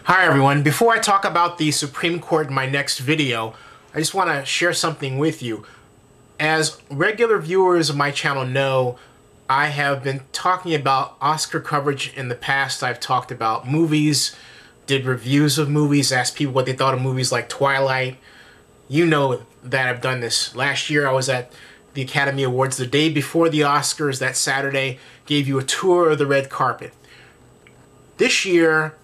Hi everyone, before I talk about the Supreme Court in my next video, I just want to share something with you. As regular viewers of my channel know, I have been talking about Oscar coverage in the past. I've talked about movies, did reviews of movies, asked people what they thought of movies like Twilight. You know that I've done this. Last year I was at the Academy Awards the day before the Oscars, that Saturday, gave you a tour of the red carpet. This year,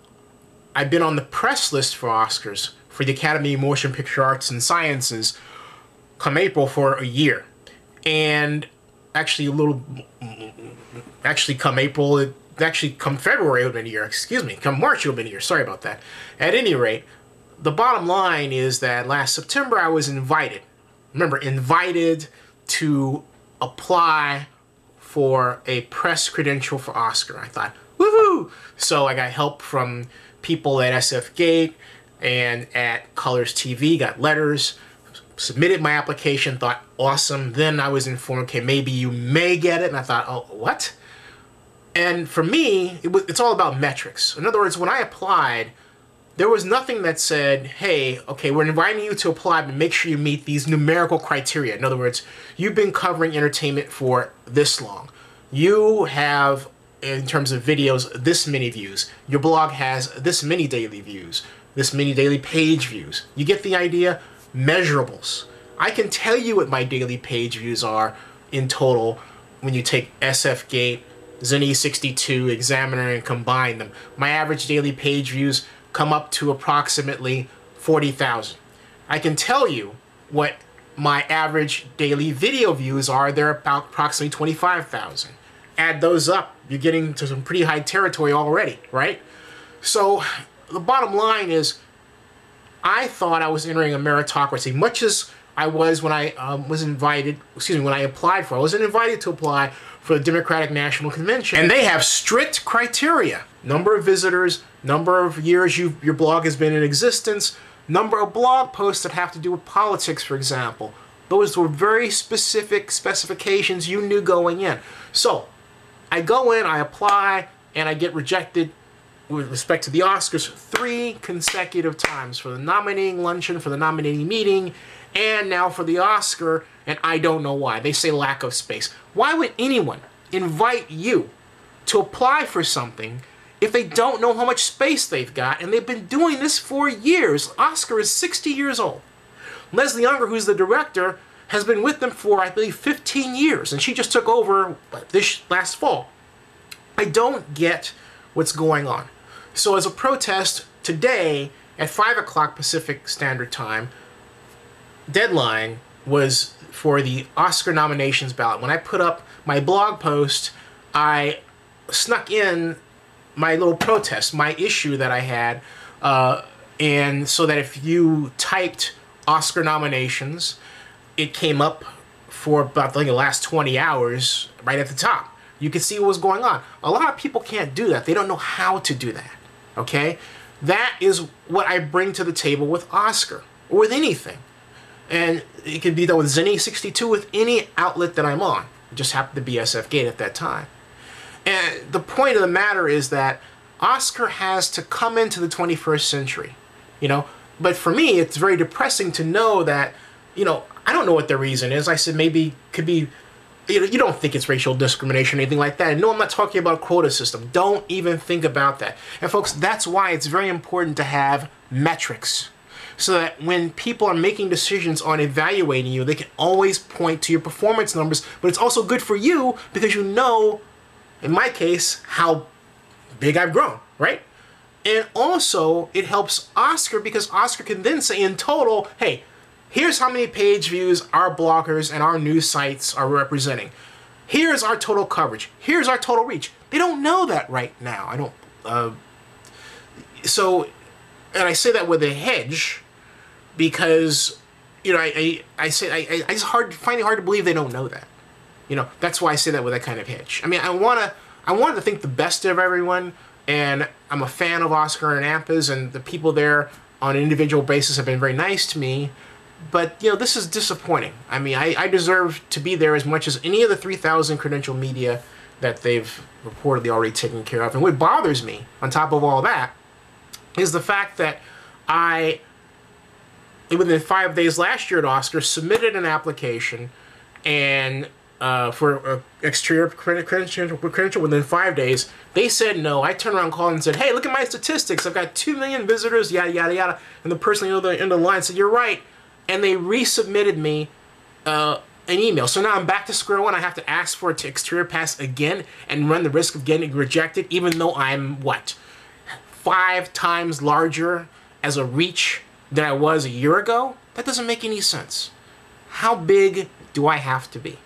I've been on the press list for Oscars for the Academy of Motion Picture Arts and Sciences come April for a year. And actually come April, come February it would have been a year, excuse me, come March it would have been a year, sorry about that. At any rate, the bottom line is that last September I was invited, remember, invited to apply for a press credential for Oscar. I thought, woohoo! So I got help from people at SF Gate and at Colors TV, got letters, submitted my application, thought awesome. Then I was informed, okay, maybe you may get it. And I thought, oh, what? And for me, it's all about metrics. In other words, when I applied, there was nothing that said, hey, okay, we're inviting you to apply, but make sure you meet these numerical criteria. In other words, you've been covering entertainment for this long. You have, in terms of videos, this many views. Your blog has this many daily views, this many daily page views. You get the idea? Measurables. I can tell you what my daily page views are in total when you take SF Gate, Zennie62, Examiner, and combine them. My average daily page views come up to approximately 40,000. I can tell you what my average daily video views are. They're about approximately 25,000. Add those up, you're getting to some pretty high territory already, right? So the bottom line is, I thought I was entering a meritocracy, much as I was when I when I applied for. I wasn't invited to apply for the Democratic National Convention, and they have strict criteria: number of visitors, number of years your blog has been in existence, number of blog posts that have to do with politics, for example. Those were very specific specifications you knew going in. So I go in, I apply, and I get rejected with respect to the Oscars 3 consecutive times, for the nominating luncheon, for the nominating meeting, and now for the Oscar, and I don't know why. They say lack of space. Why would anyone invite you to apply for something if they don't know how much space they've got? And they've been doing this for years. Oscar is 60 years old. Leslie Unger, who's the director, has been with them for, I believe, 15 years, and she just took over this last fall. I don't get what's going on. So as a protest, today at 5 o'clock Pacific Standard Time, deadline was for the Oscar nominations ballot. When I put up my blog post, I snuck in my little protest, my issue that I had, and so that if you typed Oscar nominations, it came up for about, I think, the last 20 hours right at the top. You can see what was going on. A lot of people can't do that. They don't know how to do that, okay? That is what I bring to the table with Oscar, or with anything. And it could be done with Zennie62, with any outlet that I'm on. It just happened to be SF Gate at that time. And the point of the matter is that Oscar has to come into the 21st century, you know? But for me, it's very depressing to know that, you know, I don't know what the reason is. I said maybe could be, you don't think it's racial discrimination or anything like that. And no, I'm not talking about a quota system. Don't even think about that. And folks, that's why it's very important to have metrics, so that when people are making decisions on evaluating you, they can always point to your performance numbers. But it's also good for you because you know, in my case, how big I've grown, right? And also, it helps Oscar because Oscar can then say in total, hey, here's how many page views our bloggers and our news sites are representing. Here's our total coverage. Here's our total reach. They don't know that right now. I don't. And I say that with a hedge because, you know, I just find it hard to believe they don't know that. You know, that's why I say that with that kind of hedge. I mean, I wanted to think the best of everyone, and I'm a fan of Oscar and AMPAs, and the people there on an individual basis have been very nice to me. But, you know, this is disappointing. I mean, I deserve to be there as much as any of the 3,000 credential media that they've reportedly already taken care of. And what bothers me, on top of all that, is the fact that I, within 5 days last year at Oscar, submitted an application and for exterior credential within 5 days. They said no. I turned around, called, and said, "Hey, look at my statistics. I've got 2 million visitors, yada yada yada." And the person in the line said, "You're right," and they resubmitted me an email. So now I'm back to square one. I have to ask for an exterior pass again and run the risk of getting rejected, even though I'm what, 5 times larger as a reach than I was a year ago? That doesn't make any sense. How big do I have to be?